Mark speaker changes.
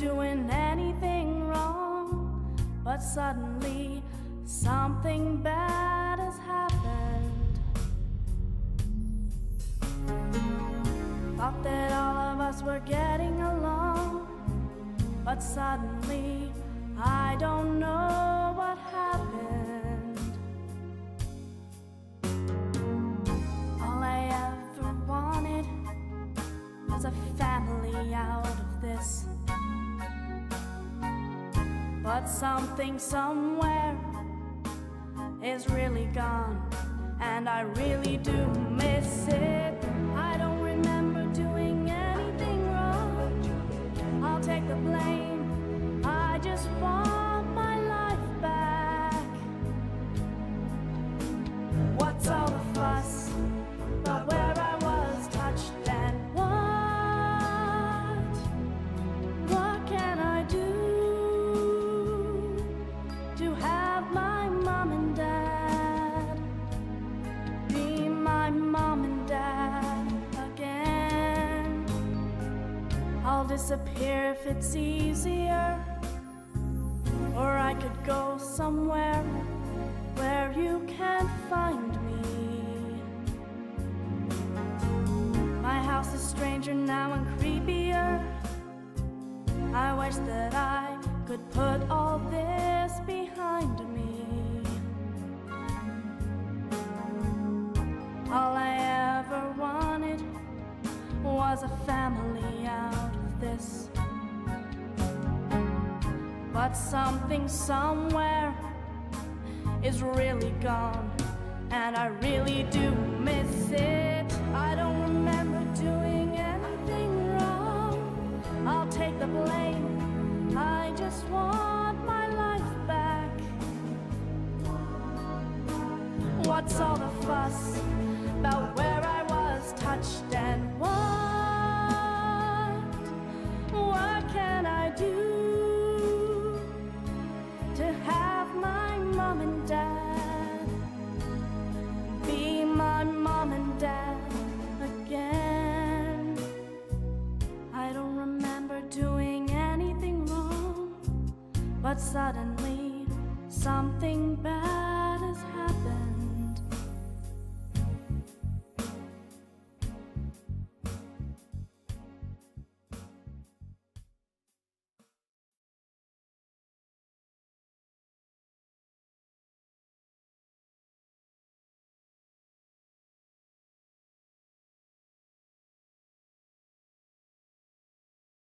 Speaker 1: doing anything wrong, but suddenly something bad has happened. Thought that all of us were getting along, but suddenly I don't know what happened. All I ever wanted was a family out of this, but something somewhere is really gone, and I really do miss it. I don't remember doing anything wrong. I'll take the blame. I just want my life back. What's all the fuss about where I was touched and what? What can I do to have my mom and dad be my mom and dad again? I'll disappear if it's easier, or I could go somewhere where you can't find me. My house is stranger now and creepier. I wish that I could put all this behind me. All I ever wanted was a family out of this, but something somewhere is really gone, and I really do miss it. I don't remember doing anything wrong. I'll take the blame. I just want my life back. What's all the fuss about where I was touched and what? What can I do to have my mom and dad be my mom and dad again? I don't remember doing anything wrong, but suddenly something bad